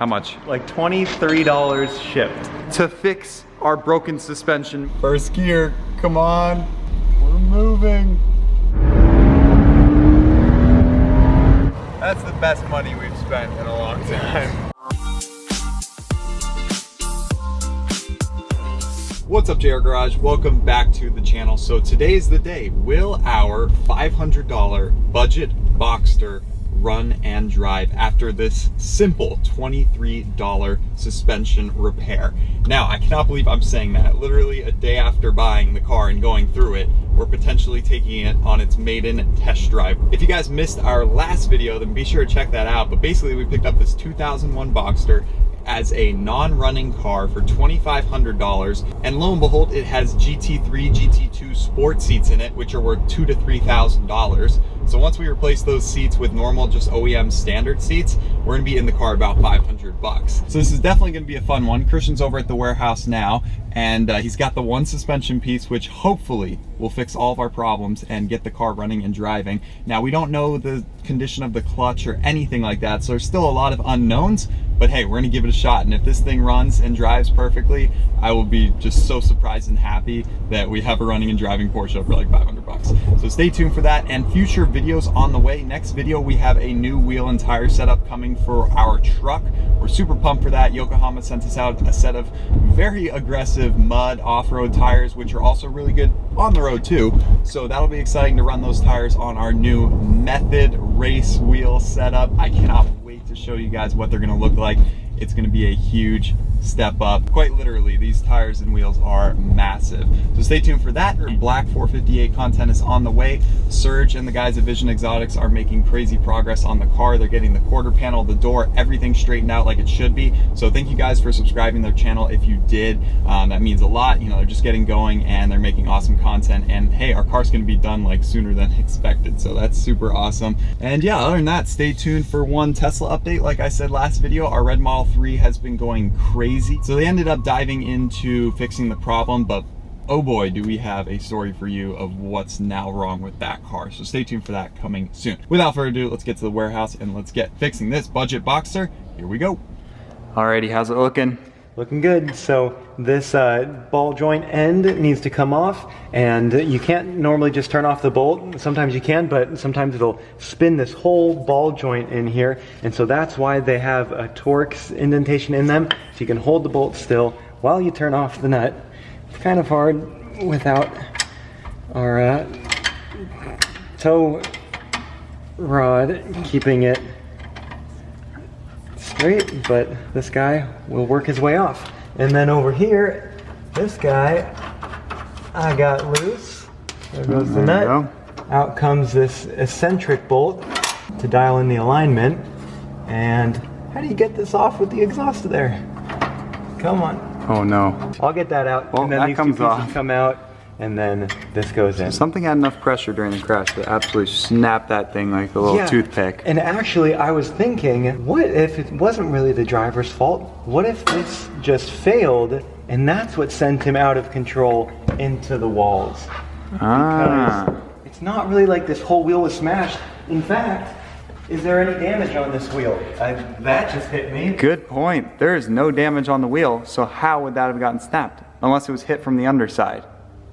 How much? Like $23 shipped. To fix our broken suspension. First gear, come on. We're moving. That's the best money we've spent in a long time. What's up, JR Garage? Welcome back to the channel. So today's the day. Will our $500 budget Boxster run and drive after this simple $23 suspension repair? Now, I cannot believe I'm saying that. Literally a day after buying the car and going through it, we're potentially taking it on its maiden test drive. If you guys missed our last video, then be sure to check that out. But basically, we picked up this 2001 Boxster as a non-running car for $2,500, and lo and behold, it has GT3, GT2 sport seats in it, which are worth $2,000 to $3,000. So once we replace those seats with normal, just OEM standard seats, we're gonna be in the car about $500. So this is definitely gonna be a fun one. Christian's over at the warehouse now, and he's got the one suspension piece, which hopefully will fix all of our problems and get the car running and driving. Now, we don't know the condition of the clutch or anything like that, so there's still a lot of unknowns, but hey, we're gonna give it a shot. And if this thing runs and drives perfectly, I will be just so surprised and happy that we have a running and driving Porsche for like $500. So stay tuned for that and future videos on the way. Next video, we have a new wheel and tire setup coming for our truck. We're super pumped for that. Yokohama sent us out a set of very aggressive mud off-road tires, which are also really good on the road too. So that'll be exciting to run those tires on our new Method race wheel setup. I cannot wait to show you guys what they're gonna look like. It's gonna be a huge step up. Quite literally, these tires and wheels are massive. So stay tuned for that. Black 458 content is on the way. Serge and the guys at Vision Exotics are making crazy progress on the car. They're getting the quarter panel, the door, everything straightened out like it should be. So thank you guys for subscribing to their channel if you did. That means a lot. You know, they're just getting going and they're making awesome content. And hey, our car's gonna be done like sooner than expected. So that's super awesome. And yeah, other than that, stay tuned for one Tesla update. Like I said last video, our red Model 3 has been going crazy. So they ended up diving into fixing the problem, but oh boy, do we have a story for you of what's now wrong with that car. So stay tuned for that coming soon. Without further ado, let's get to the warehouse and let's get fixing this budget Boxster. Here we go. Alrighty, how's it looking? Looking good. So this ball joint end needs to come off, and you can't normally just turn off the bolt. Sometimes you can, but sometimes it'll spin this whole ball joint in here, and so that's why they have a Torx indentation in them, so you can hold the bolt still while you turn off the nut. It's kind of hard without our tow rod keeping it straight, but this guy will work his way off. And then over here, this guy I got loose. There goes the nut. Out comes this eccentric bolt to dial in the alignment. And how do you get this off with the exhaust there? Come on. Oh no. I'll get that out. Well, and then that these comes two pieces off. come out, and then this goes in. Something had enough pressure during the crash to absolutely snap that thing like a little toothpick. And actually, I was thinking, what if it wasn't really the driver's fault? What if this just failed, and that's what sent him out of control into the walls? Because it's not really like this whole wheel was smashed. In fact, is there any damage on this wheel? That just hit me. Good point. There is no damage on the wheel, so how would that have gotten snapped? Unless it was hit from the underside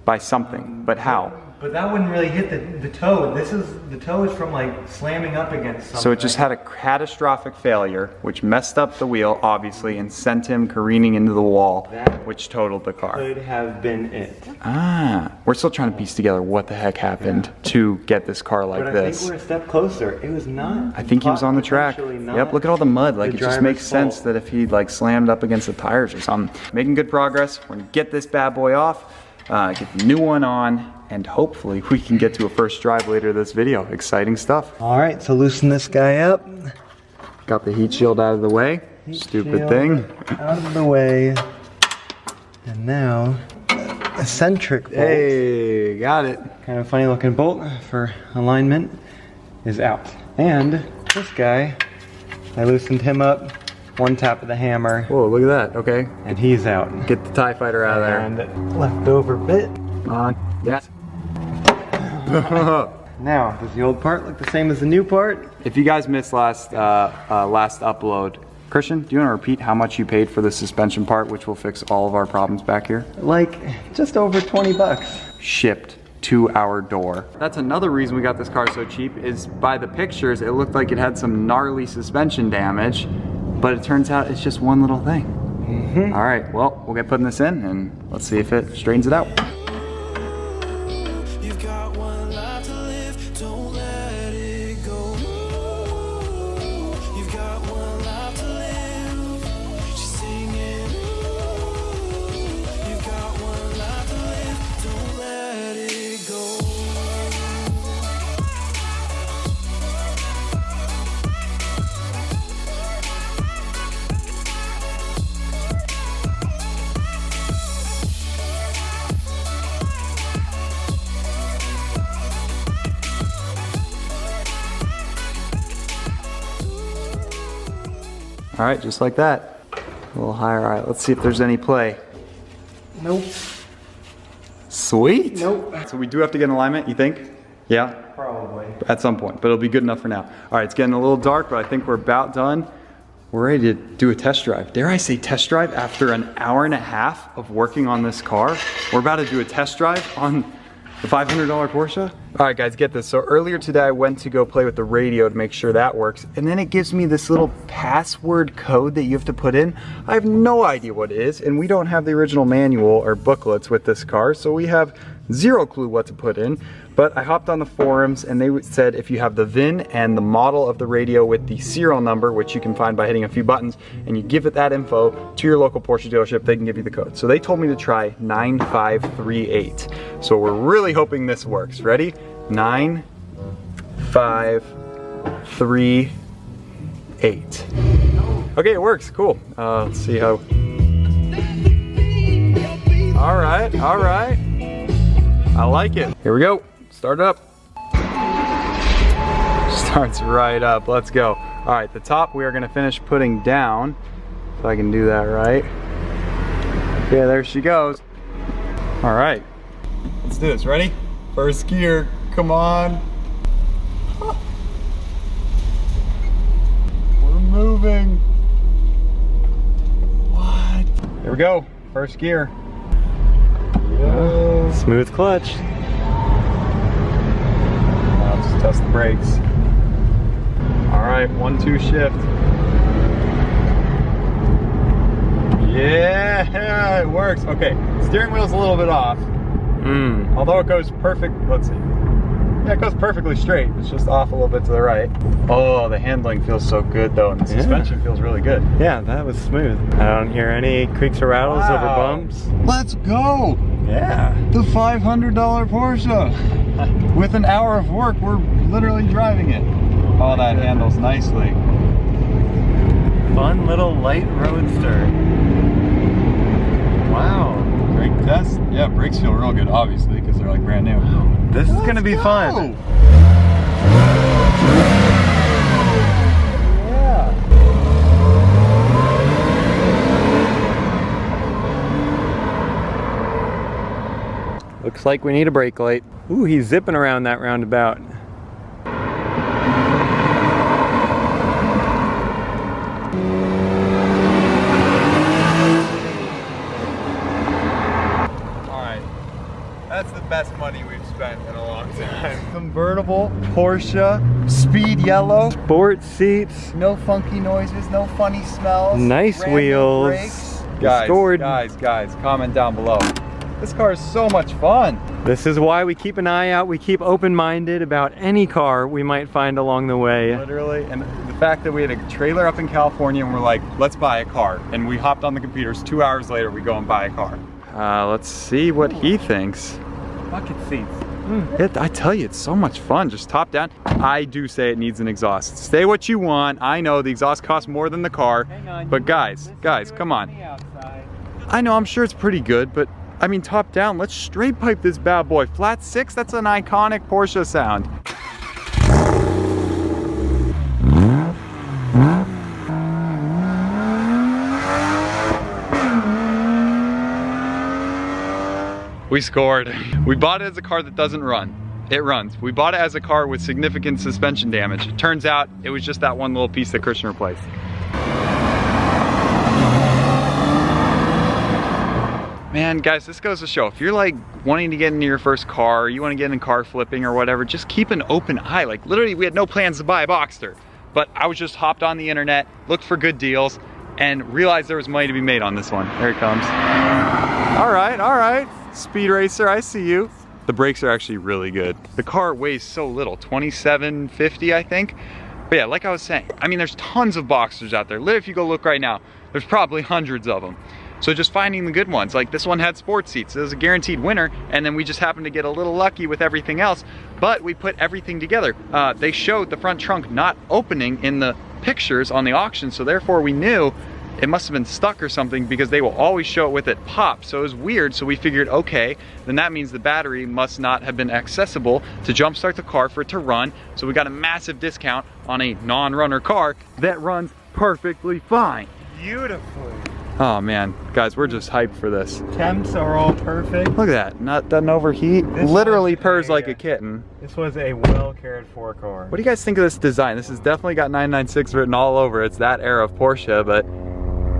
by something, but how? But that wouldn't really hit the toe. The toe is from like slamming up against something. So it just had a catastrophic failure, which messed up the wheel, obviously, and sent him careening into the wall, which totaled the car. Could have been it. We're still trying to piece together what the heck happened to get this car like but this. I think we're a step closer. It was not. I think he was on the track. Yep, look at all the mud. Like, it just makes sense that if he like slammed up against the tires or something. Making good progress. We're gonna get this bad boy off, get the new one on, and hopefully we can get to a first drive later this video. Exciting stuff. All right, so loosen this guy up. Got the heat shield out of the way. Stupid thing. Out of the way. And now, eccentric bolt. Hey, got it. Kind of funny looking bolt for alignment is out. And this guy, I loosened him up. One tap of the hammer. Whoa, look at that. Okay. And he's out. Get the TIE Fighter out of there. And leftover bit. Yes. Now, does the old part look the same as the new part? If you guys missed last upload, Christian, do you want to repeat how much you paid for the suspension part, which will fix all of our problems back here? Like, just over 20 bucks. Shipped to our door. That's another reason we got this car so cheap, is by the pictures, it looked like it had some gnarly suspension damage, but it turns out it's just one little thing. All right, well, we'll get putting this in and let's see if it straightens it out. All right, just like that. A little higher. All right, let's see if there's any play. Nope. Sweet. Nope. So we do have to get in alignment, you think? Yeah? Probably. At some point, but it'll be good enough for now. All right, it's getting a little dark, but I think we're about done. We're ready to do a test drive. Dare I say test drive? After an hour and a half of working on this car, we're about to do a test drive on the $500 Porsche? All right, guys, get this. So earlier today, I went to go play with the radio to make sure that works. And then it gives me this little password code that you have to put in. I have no idea what it is. And we don't have the original manual or booklets with this car. So we have zero clue what to put in. But I hopped on the forums and they said if you have the VIN and the model of the radio with the serial number, which you can find by hitting a few buttons, and you give it that info to your local Porsche dealership, they can give you the code. So they told me to try 9538. So we're really hoping this works. Ready? 9538. Okay, it works. Cool. Let's see how. All right, all right. I like it. Here we go. Start up. Starts right up. Let's go. All right, the top we are going to finish putting down. If I can do that right. Yeah, there she goes. All right. Let's do this. Ready? First gear. Come on. We're moving. What? Here we go. First gear. Yeah. Smooth clutch. Now just test the brakes. All right, 1-2 shift. Yeah, it works. Okay, steering wheel's a little bit off. Although it goes perfect, let's see. Yeah, it goes perfectly straight. It's just off a little bit to the right. Oh, the handling feels so good though, and the suspension feels really good. Yeah, that was smooth. I don't hear any creaks or rattles over bumps. Let's go! Yeah. The $500 Porsche. With an hour of work, we're literally driving it. Oh, that handles nicely. Fun little light roadster. Wow. Brake test? Yeah, brakes feel real good, obviously, because they're like brand new. This is gonna be fun. Yeah. Looks like we need a brake light. Ooh, he's zipping around that roundabout. That's the best money we've spent in a long time. Convertible, Porsche, speed yellow. Sport seats. No funky noises, no funny smells. Nice wheels. Brakes. Guys, comment down below. This car is so much fun. This is why we keep an eye out. We keep open-minded about any car we might find along the way. Literally, and the fact that we had a trailer up in California and we're like, let's buy a car. And we hopped on the computers, 2 hours later, we go and buy a car. Let's see what he thinks. Bucket seats. I tell you, it's so much fun, just top down. I do say it needs an exhaust. Say what you want. I know the exhaust costs more than the car, but guys, come on. I know, I'm sure it's pretty good, but I mean, top down, let's straight pipe this bad boy. Flat 6, that's an iconic Porsche sound. We scored. We bought it as a car that doesn't run. It runs. We bought it as a car with significant suspension damage. It turns out it was just that one little piece that Christian replaced. And guys, this goes to show, if you're like wanting to get into your first car, you want to get in car flipping or whatever, just keep an open eye. Like literally we had no plans to buy a Boxster, but I was just hopped on the internet, looked for good deals, and realized there was money to be made on this one. There it comes. All right, Speed Racer, I see you. The brakes are actually really good. The car weighs so little, 2750 I think. But yeah, like I was saying, I mean, there's tons of Boxsters out there. Literally, if you go look right now, there's probably hundreds of them. So just finding the good ones, like this one had sports seats. It was a guaranteed winner, and then we just happened to get a little lucky with everything else, but we put everything together. They showed the front trunk not opening in the pictures on the auction, so therefore we knew it must have been stuck or something, because they will always show it with it popped. So it was weird, so we figured, okay, then that means the battery must not have been accessible to jumpstart the car for it to run. So we got a massive discount on a non-runner car that runs perfectly fine. Beautifully. Oh man, guys, we're just hyped for this. Temps are all perfect. Look at that, doesn't overheat. This Literally purrs like a kitten. This was a well cared for car. What do you guys think of this design? This has definitely got 996 written all over. It's that era of Porsche, but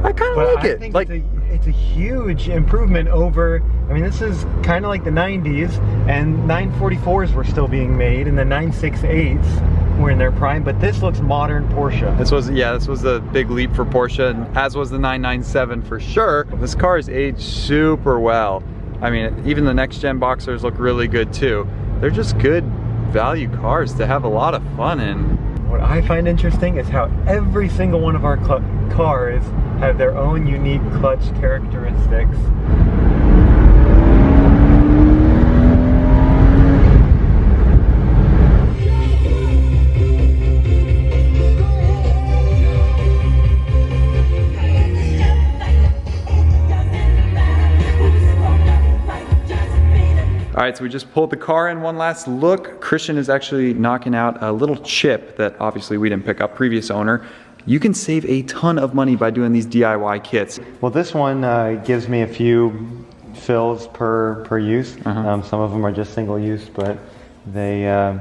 I kind of like it. Think like, it's a huge improvement over, I mean, this is kind of like the 90s, and 944s were still being made, and the 968s were in their prime, but this looks modern Porsche. this was a big leap for Porsche, and as was the 997 for sure. This car is aged super well. I mean, even the next gen Boxsters look really good too. They're just good value cars to have a lot of fun in. What I find interesting is how every single one of our cars have their own unique clutch characteristics. All right, so we just pulled the car in one last look. Christian is actually knocking out a little chip that obviously we didn't pick up, previous owner. You can save a ton of money by doing these DIY kits. Well, this one gives me a few fills per use. Some of them are just single use, but they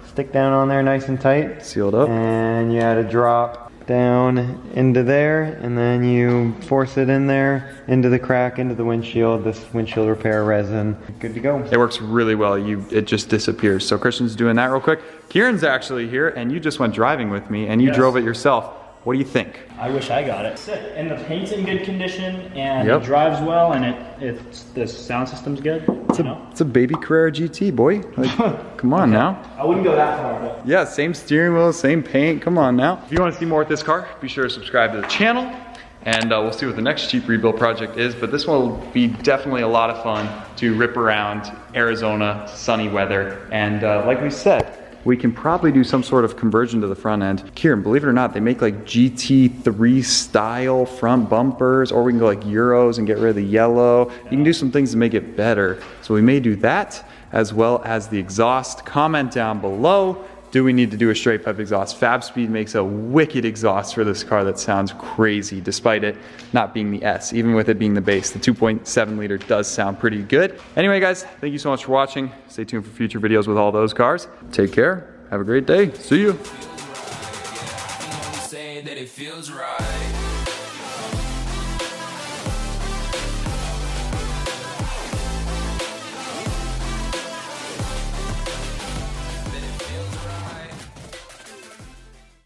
stick down on there nice and tight. Sealed up. And you add a drop down into there, and then you force it in there, into the crack, into the windshield, this windshield repair resin. Good to go. It works really well. It just disappears. So Christian's doing that real quick. Kieran's actually here, and you just went driving with me, and you drove it yourself. What do you think? I wish I got it. And the paint's in good condition, and it drives well, and the sound system's good. It's a baby Carrera GT, boy. Like, come on now. I wouldn't go that far, but Yeah, same steering wheel, same paint. Come on now. If you want to see more with this car, be sure to subscribe to the channel, and we'll see what the next cheap rebuild project is. But this one will be definitely a lot of fun to rip around Arizona, sunny weather, and like we said, we can probably do some sort of conversion to the front end. Kieran, believe it or not, they make like GT3 style front bumpers, or we can go like Euros and get rid of the yellow. You can do some things to make it better. So we may do that, as well as the exhaust. Comment down below, do we need to do a straight pipe exhaust? FabSpeed makes a wicked exhaust for this car that sounds crazy, despite it not being the S. Even with it being the base, the 2.7 liter does sound pretty good. Anyway guys, thank you so much for watching. Stay tuned for future videos with all those cars. Take care, have a great day, see you. Saying that it feels right.